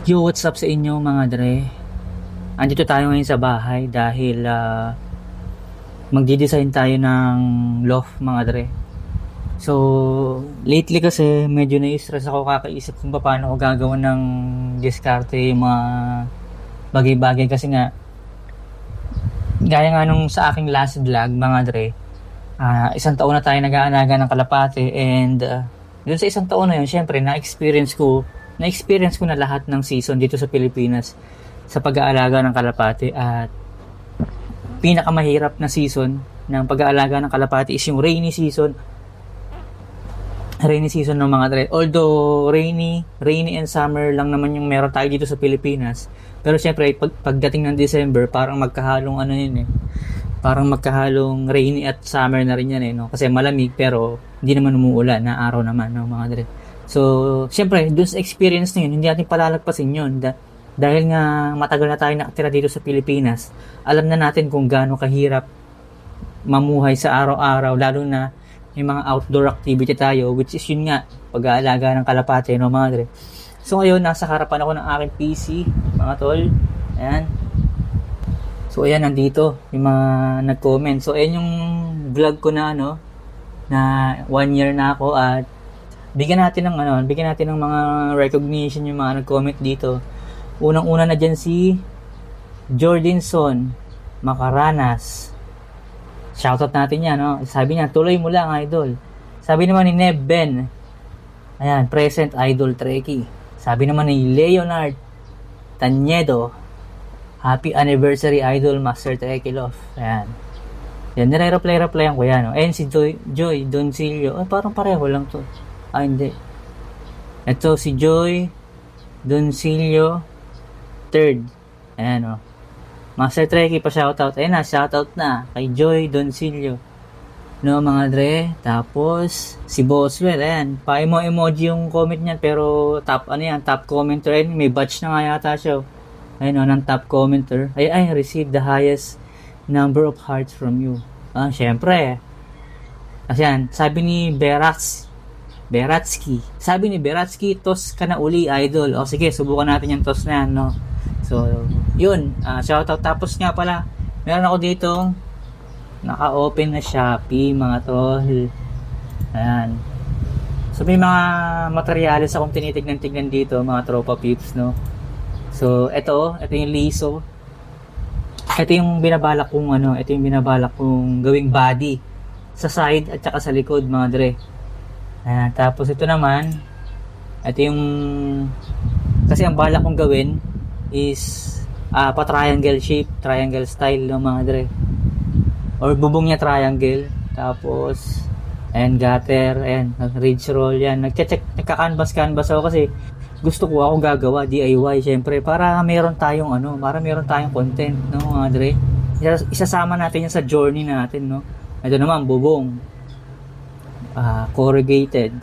Yo, what's up sa inyo mga dre? Andito tayo ngayon sa bahay dahil magdi-design tayo ng loft mga dre. So, lately kasi medyo na-stress ako kakaisip kung paano ko gagawa ng diskarte yung mga bagay-bagay kasi nga gaya nga nung sa aking last vlog mga dre, isang taon na tayo nag-aalaga ng kalapate and dun sa isang taon na yun, syempre na-experience ko na lahat ng season dito sa Pilipinas sa pag-aalaga ng kalapate at pinakamahirap na season ng pag-aalaga ng kalapate is yung rainy season ng mga dre. Although rainy and summer lang naman yung meron tayo dito sa Pilipinas, pero syempre pagdating ng December parang magkahalong ano yun parang magkahalong rainy at summer na rin yan no? Kasi malamig pero hindi naman umuulan na araw naman no, mga dre. So, syempre, dun sa experience na yun, hindi natin palalagpasin yun. Dahil nga matagal na tayo nakatira dito sa Pilipinas, alam na natin kung gaano kahirap mamuhay sa araw-araw, lalo na yung mga outdoor activity tayo, which is yun nga, pag-aalaga ng kalapate, no, mga dre. So, ngayon, nasa harapan ako ng aking PC, mga tol. Ayan. So, ayan, nandito, yung mga nag-comment. So, ayan yung vlog ko na, na 1 year na ako at bigyan natin ng mga recognition yung mga nag-comment dito. Unang-una na dyan si Jordinson Macaranas. Shoutout natin yan, no? Sabi niya, tuloy mo lang, idol. Sabi naman ni Neb Ben, ayan, present idol Trekkie. Sabi naman ni Leonard Tanyedo, happy anniversary idol Master Trekkie Love. Ayan. Yan, nire-reply ko yan, no? Ayan si Joy Doncillo. Parang pareho lang to. Hindi. Ito si Joy Doncillo third. Ayan o. Master Trekkie pa shoutout. Ayan na, shoutout na kay Joy Doncillo. No, mga dre. Tapos, si Boswell. Ayan. Pa-emoji yung comment niyan. Pero, top commenter. Ayan, may batch na nga yata siya. Ayan o, ng top commenter. Ay, receive the highest number of hearts from you. Syempre. Kasi yan, sabi ni Beratsky. Sabi ni Beratsky, toss ka na uli, idol. O sige, subukan natin yung toss na yan, no? So, yun. Shoutout. Tapos nga pala, meron ako dito naka-open na Shopee, mga tol. Ayan. So, may mga materials akong tinitignan-tignan dito, mga tropa peeps, no? So, ito yung liso. Ito yung binabalak kong gawing body sa side at saka sa likod, mga dre. Ayan, tapos ito naman, ito yung, kasi ang balak kong gawin is pa-triangle shape, triangle style ng mga dre. Or bubong niya triangle. Tapos, ayan, gutter, ayan, ridge roll, yan. Nagka-canvas ako kasi gusto ko ako gagawa, DIY, syempre, para meron tayong content, no, mga dre. Isasama natin yan sa journey natin, no. Ito naman, bubong. Corrugated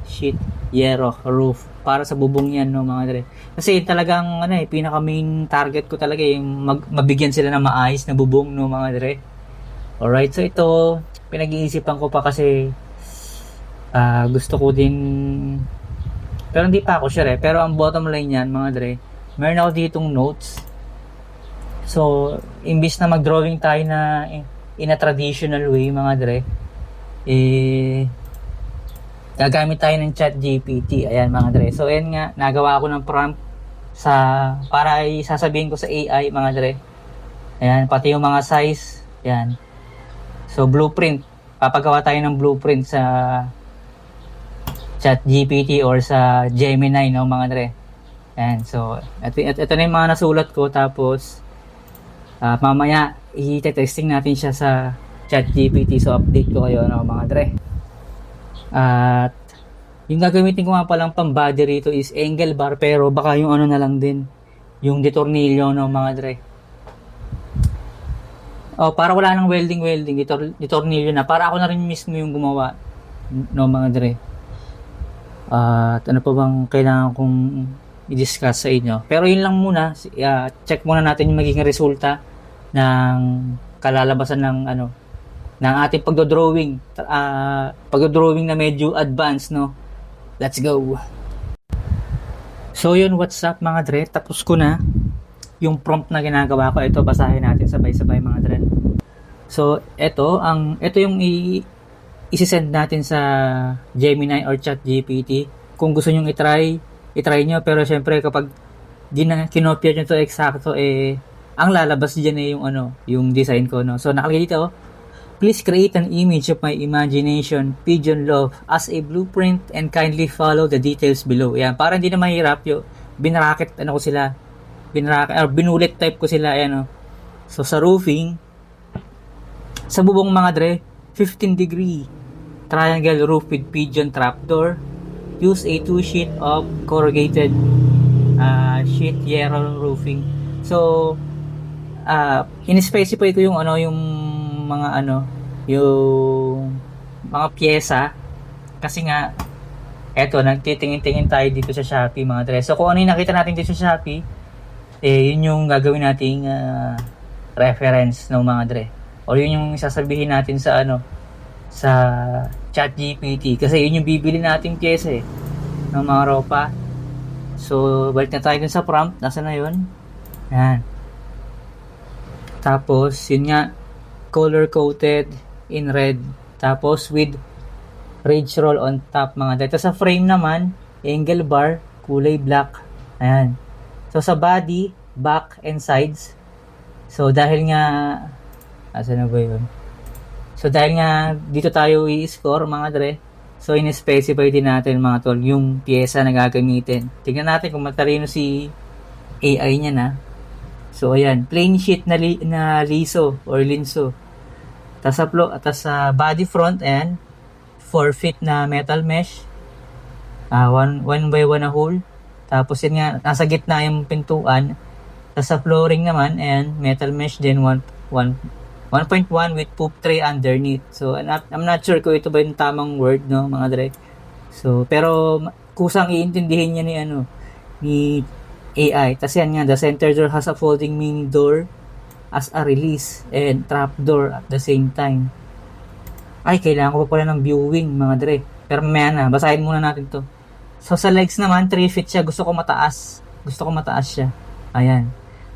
sheet yero roof para sa bubong yan, no, mga dre. Kasi talagang pinaka main target ko talaga yung mabigyan sila ng maayos na bubong, no, mga dre. Alright, so ito pinag-iisipan ko pa kasi gusto ko din, pero hindi pa ako sure pero ang bottom line yan, mga dre, meron ako ditong notes. So imbis na mag-drawing tayo na in a traditional way, mga dre, gagamit tayo ng ChatGPT. Ayan, mga dre. So ayan nga, nagawa ako ng prompt para isasabihin ko sa AI, mga dre. Ayan, pati yung mga size. Ayan. So blueprint, papagawa tayo ng blueprint sa ChatGPT or sa Gemini, no, mga dre. Ayan, so ito na yung mga nasulat ko. Tapos mamaya i-testing natin siya sa ChatGPT. So update ko kayo, no, mga dre. At yung gagamitin ko nga palang pang-body rito is angle bar, pero baka yung na lang din, yung detornilyo, no, mga dre. Para wala nang welding, detornilyo na. Para ako na rin mismo yung gumawa, no, mga dre. At ano pa bang kailangan kong i-discuss sa inyo? Pero yun lang muna, check muna natin yung magiging resulta ng kalalabasan ng ating pagdodrawing na medyo advanced, no. Let's go. So yun, what's up mga dre? Tapos ko na yung prompt na ginagawa ko. Ito, basahin natin sabay-sabay mga dre. So, ito yung isi-send natin sa Gemini or ChatGPT. Kung gusto nyo i-try nyo. Pero syempre, kapag kinopya nyo to eksakto, ang lalabas dyan yung design ko, no? So, nakalagay dito, please create an image of my imagination, Pigeon Love, as a blueprint and kindly follow the details below. Yan, para hindi na mahirap yung binulit type ko sila, ayan. So, sa roofing, sa bubong mga dre, 15 degree triangle roof with pigeon trapdoor. Use a 2 sheet of corrugated sheet yellow roofing. So, in-specify ko yung mga pyesa kasi nga nagtitingin-tingin tayo dito sa Shopee mga dre. So, kung ano yung nakita natin dito sa Shopee, yun yung gagawin nating reference ng mga dre. O yun yung sasabihin natin sa ChatGPT kasi yun yung bibili nating pyesa ng mga ropa. So balik na tayo dun sa prompt. Nasaan na yun? Yan. Tapos yun nga, color coated in red, tapos with ridge roll on top mga dito. Sa frame naman, angle bar kulay black. Ayan. So sa body, back and sides, so dahil nga asan na ba yun? So dahil nga dito tayo i-score mga dre, so in-specify din natin mga tol yung pyesa na gagamitin. Tingnan natin kung matalino si AI niya na. So ayan, plain sheet na liso or linso. Tas sa body front and 4 feet na metal mesh. One by one na hole. Tapos yun nga, nasa gitna yung pintuan. Tas sa flooring naman and metal mesh din 1.1 with poop tray underneath. So, I'm not sure kung ito ba yung tamang word, no, mga dre. So, pero kusang iintindihin niya ni AI. Kasi yan nga, the center door has a folding mini door as a release and trap door at the same time. Ay, kailangan ko pa pala ng viewing, mga dre. Pero mamaya na, basahin muna natin to. So, sa legs naman, 3 feet siya. Gusto ko mataas siya. Ayan.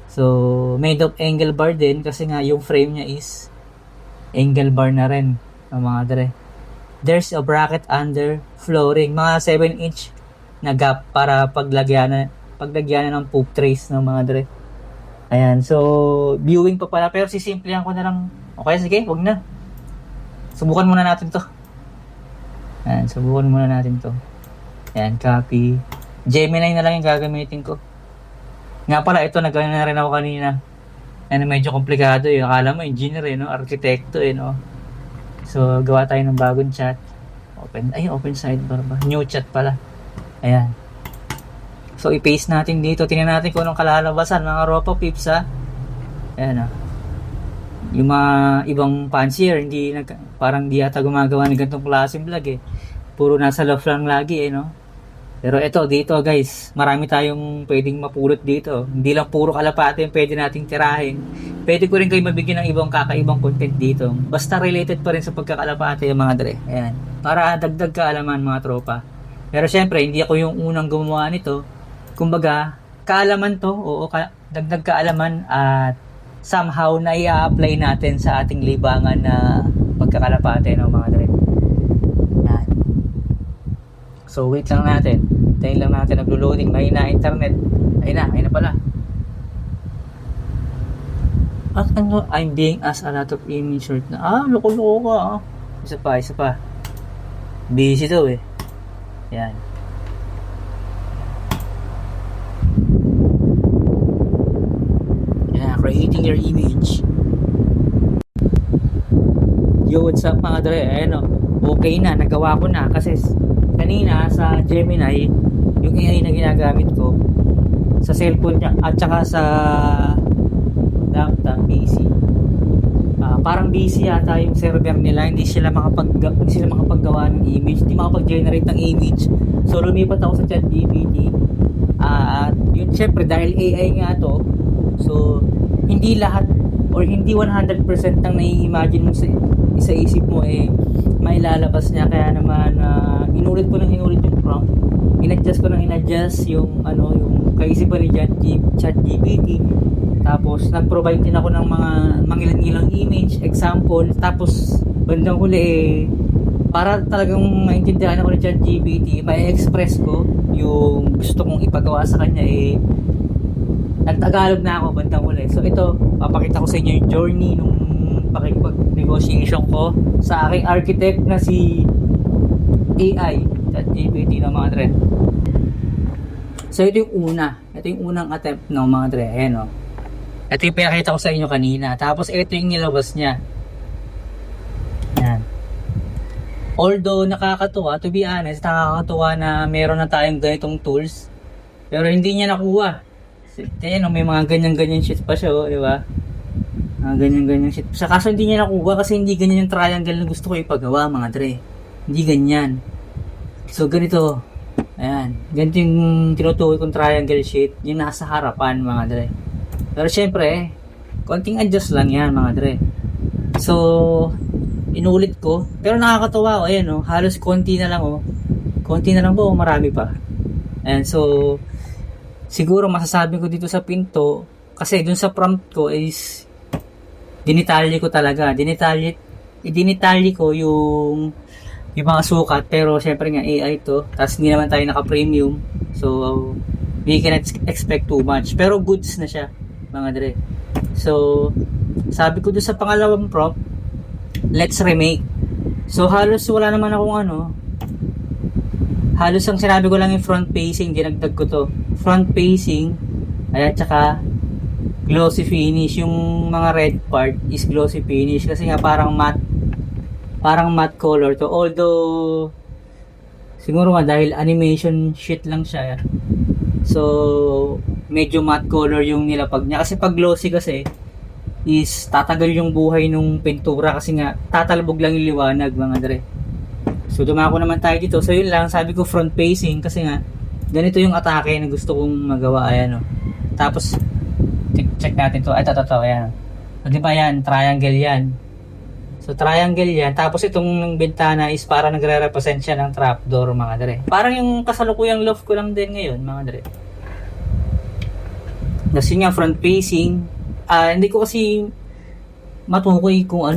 So, made of angle bar din kasi nga yung frame niya is angle bar na rin, mga dre. There's a bracket under flooring, mga 7-inch na gap para paglagyanan ng poop trays ng mga dre. Ayan, so viewing pa pala pero sisimplihan ko na lang. Okay, sige, wag na. Subukan muna natin to. Ayan, Ayan, copy. Gemini na lang yung gagamitin ko. Nga pala, ito nagano na rin ako kanina. Medyo komplikado akala mo engineer arkitekto no. So gawa tayo ng bagong chat. Open sidebar ba? New chat pala. Ayan. So i-paste natin dito. Tingnan natin kung anong kalalabasan mga ropa pips Ayan Yung mga ibang fancier parang di ata gumagawa ng ganitong klaseng vlog Puro nasa love lang lagi no. Pero dito guys, marami tayong pwedeng mapulot dito. Hindi lang puro kalapate yung pwede nating tirahin. Pwede ko rin kayo mabigyan ng ibang kakaibang content dito. Basta related pa rin sa pagkakalapate yung mga dre. Ayan. Para dagdag kaalaman mga tropa. Pero syempre, hindi ako yung unang gumawa nito. Kumbaga, kaalaman to, dagdag kaalaman at somehow na i-apply natin sa ating libangan na pagkakalapate ng mga dre. So wait lang natin. Hintayin lang natin naglo-loading. Mahina internet. Ayun na pala. At I'm being asked a lot of image short na. Loko-loko ka. Isa pa. Busy daw Yan. Creating your image. Yo, what's up mga dre? Okay na. Nagawa ko na kasi kanina sa Gemini yung AI na ginagamit ko sa cellphone niya at saka sa laptop PC parang busy yata yung server nila, hindi sila makapaggawa ng image, hindi makapag-generate ng image. So lumipat ako sa ChatGPT at yun syempre dahil AI nga to, so hindi lahat or hindi 100% ng nai-imagine mo sa isip mo mailalabas niya. Kaya naman inulit yung prompt inadjust ko ng inadjust yung yung kaisipan ni ChatGPT. Tapos nag-provide din ako ng mga mangilan-ilang image, example. Tapos bandang huli para talagang maintindihan ako ni ChatGPT, ma-express ko yung gusto kong ipagawa sa kanya nagtagalog na ako bandang huli. So ito, papakita ko sa inyo yung journey nung pakikipag-negotiation ko sa aking architect na si AI, ChatGPT ng mga dre. So ito yung unang attempt ng mga dre. Ayan o. Ito yung pinakita ko sa inyo kanina. Tapos ito yung nilabas niya. Yan. Although nakakatuwa, to be honest, nakakatuwa na meron na tayong ganitong tools. Pero hindi niya nakuha. Ayan o, may mga ganyan-ganyan shit pa siya o, di ba? Mga ganyan-ganyan shit. Sa kaso hindi niya nakuha kasi hindi ganyan yung triangle na gusto ko ipagawa mga dre. Hindi ganyan. So ganito. Ayan. Ganito yung tinutukoy kong triangle sheet. Yung nasa harapan mga dre. Pero syempre, konting adjust lang yan mga dre. So, inulit ko. Pero nakakatawa o. Ayan o. Halos konti na lang o. Konti na lang po o marami pa. Ayan. So, siguro masasabi ko dito sa pinto. Kasi dun sa prompt ko is dinitalye ko talaga. Dinitalye ko yung mga sukat, pero syempre nga AI to, tapos hindi naman tayo naka-premium, so we cannot expect too much, pero goods na siya mga dre. So sabi ko doon sa pangalawang prompt, let's remake. So halos wala naman akong halos ang sinabi ko lang yung front facing, dinagdag ko to front facing, ayan, tsaka glossy finish. Yung mga red part is glossy finish kasi nga parang matte color to, although siguro nga dahil animation sheet lang siya, so medyo matte color yung nilapag niya. Kasi pag glossy kasi is tatagal yung buhay nung pintura kasi nga tatalbog lang yung liwanag mga dre. So dumako naman tayo dito. So yun lang, sabi ko front facing kasi nga ganito yung atake na gusto kong magawa. Ayan o. Tapos check natin to. Ay ito, ayan. So diba yan, triangle yan. So triangle yan. Tapos itong bintana is para nagre-represent siya ng trapdoor mga dre. Parang yung kasalukuyang loft ko lang din ngayon mga dre. Tapos yun nga, front facing. Hindi ko kasi matukoy kung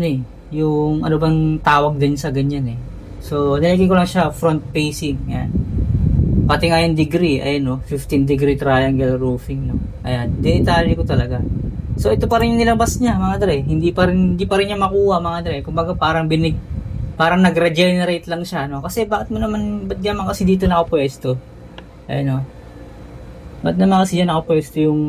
yung ano bang tawag din sa ganyan . So nilagay ko lang siya front facing. Yan. Pati nga yung degree, ayun 15 degree triangle roofing Ayan, dinitali ko talaga. So ito pa rin yung nilabas niya mga dre. Hindi pa rin niya makuha mga dre. Kumbaga parang nag-regenerate lang siya Kasi ba't naman kasi dito nakapwesto? Ayun Ba't naman kasi dyan nakapwesto yung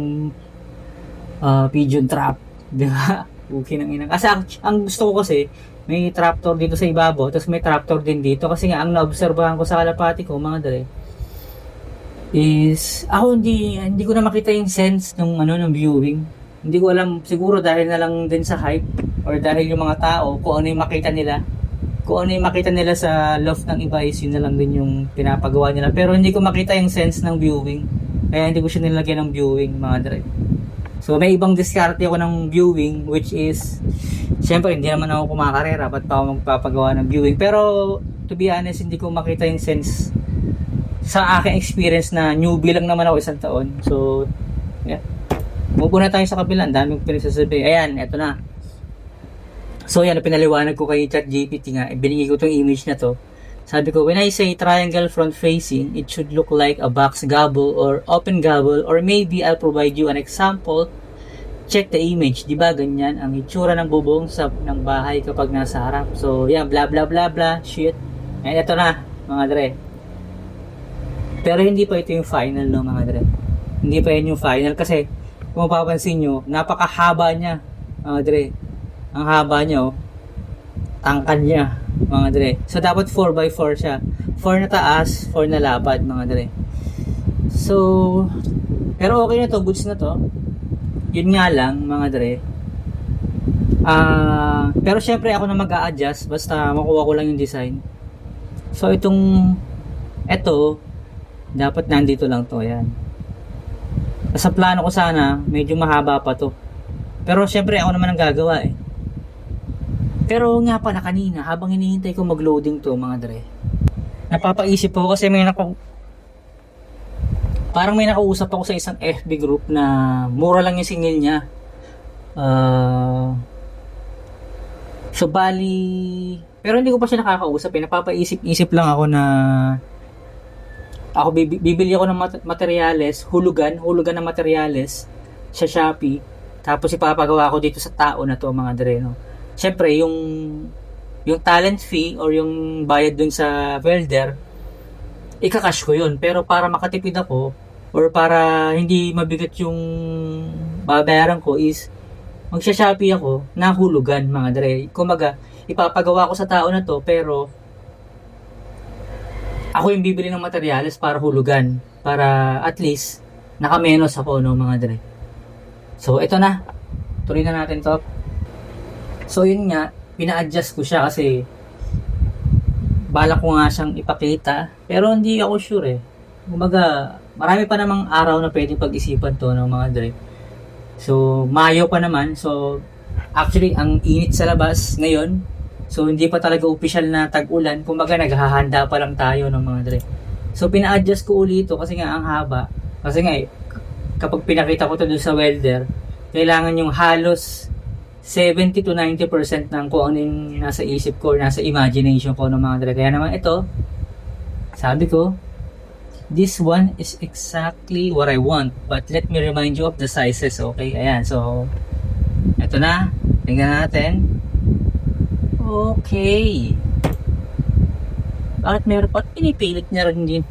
pigeon trap? Diba? Okay nang ina. Kasi ang gusto ko kasi may trapdoor dito sa ibabaw, tapos may trapdoor din dito. Kasi nga ang naobserbahan ko sa kalapati ko mga dre is ako hindi ko na makita yung sense ng viewing. Hindi ko alam, siguro dahil na lang din sa hype or dahil yung mga tao kung ano yung makita nila. Kung ano yung makita nila sa loft ng iba is yun na lang din yung pinapagawa nila. Pero hindi ko makita yung sense ng viewing. Kaya hindi ko siya nilagyan ng viewing mga dre. So may ibang diskarte ako ng viewing, which is syempre hindi naman ako kumakarera, ba't pa ako magpapagawa ng viewing. Pero to be honest, hindi ko makita yung sense sa aking experience na newbie lang naman ako isang taon. So yeah, move na tayo sa kabila. Ang daming pinagsasabi. Ayan, eto na. So yan, pinaliwanag ko kay ChatGPT nga, binigay ko itong image na to. Sabi ko, when I say triangle front facing, it should look like a box gable or open gable, or maybe I'll provide you an example. Check the image. Diba ganyan ang itsura ng bubong ng bahay kapag nasa harap. So yan, blah blah blah blah shit. And ito na mga dre. Pero hindi pa ito yung final mga dre. Hindi pa yun yung final kasi kung mapapansin nyo, napakahaba niya mga dre. Ang haba niya tangkad niya mga dre. So dapat 4x4 siya. 4 na taas, 4 na lapad mga dre. So pero okay na to, goods na to. Yun nga lang mga dre. Pero syempre ako na mag-a-adjust basta makuha ko lang yung design. So ito dapat nandito lang to, yan. Sa plano ko sana medyo mahaba pa to. Pero syempre ako naman ang gagawa Pero nga pala kanina habang hinihintay ko mag-loading to mga dre, napapaisip ako kasi Parang may nakausap ako sa isang FB group na mura lang yung singil niya. So bali, pero hindi ko pa siya nakakausap eh. Napapaisip-isip lang ako na ako bibili ako ng materyales, hulugan ng materyales sa Shopee. Tapos ipapagawa ko dito sa tao na to, mga dre, no. Syempre, yung talent fee or yung bayad dun sa welder, ikakash ko yun. Pero para makatipid ako or para hindi mabigat yung babayaran ko is magsha-Shopee ako na hulugan, mga dre. Kumaga, ipapagawa ko sa tao na to pero ako yung bibili ng materyales para hulugan. Para at least nakamenos ako, no, mga dre. So, ito na. Tuloy na natin to. So, yun nga. Pina-adjust ko siya kasi balak ko nga siyang ipakita. Pero hindi ako sure eh. Kumaga, marami pa namang araw na pwedeng pag-isipan to, no, mga dre. So, Mayo pa naman. So, actually, ang init sa labas ngayon. So, hindi pa talaga official na tag-ulan. Kumbaga, naghahanda pa lang tayo ng mga dre. So, pina-adjust ko ulit ito kasi nga ang haba. Kasi nga, kapag pinakita ko ito doon sa welder, kailangan yung halos 70 to 90% ng kung ano yung nasa isip ko, nasa imagination ko ng mga dre. Kaya naman ito, sabi ko, this one is exactly what I want. But let me remind you of the sizes, okay? Ayan, so, ito na. Tingnan natin. Okay. Bakit meron pa? Pinipilit niya rin din.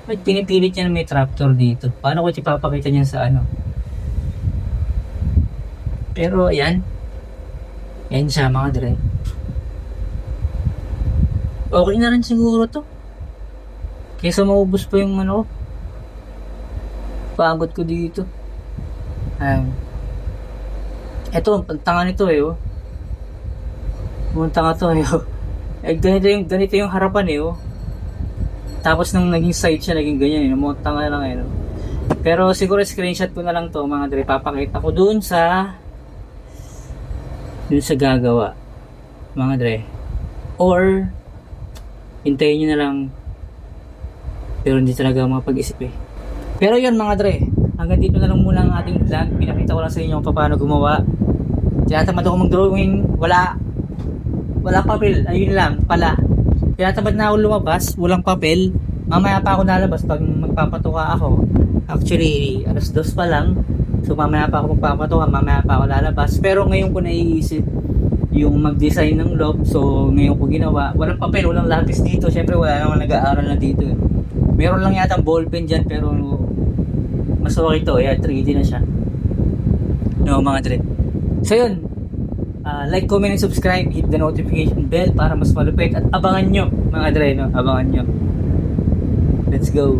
Bakit pinipilit niya na may tractor dito? Paano ko ipapakita niya sa ano? Pero ayan. Ayan siya, mga dre. Okay na rin siguro to. Kaysa maubos pa yung ano, pagod ko dito. Ito, ang tanga nito eh, oh. Pumunta nga to eh. Ganito yung harapan eh. Tapos nung naging side siya, naging ganyan eh. Pumunta nga lang eh. Pero siguro screenshot ko na lang to, mga dre. Papakita ko dun sa gagawa, mga dre. Or hintayin nyo na lang. Pero hindi talaga mapag-isip eh. Pero yun, mga dre. Hanggang dito na lang muna ang ating vlog. Pinakita ko lang sa inyo kung paano gumawa. Tinatamad ako mag-drawing. Wala papel, ayun lang pala. Tinatamad na ako lumabas, walang papel. Mamaya pa ako lalabas pag magpapatuka ako. Actually, 2:00 pa lang. So mamaya pa ako magpapatuka, mamaya pa ako lalabas. Pero ngayon ko naiisip yung mag-design ng loft. So ngayon ko ginawa. Walang papel, walang lapis dito. Syempre wala namang nag-aaral na dito. Meron lang yata ballpen dyan pero mas okay to. Yeah, 3D na siya. No, mga dre. So yun. Like, comment, and subscribe. Hit the notification bell para mas malupit. At abangan nyo, mga dre, no? Abangan nyo. Let's go.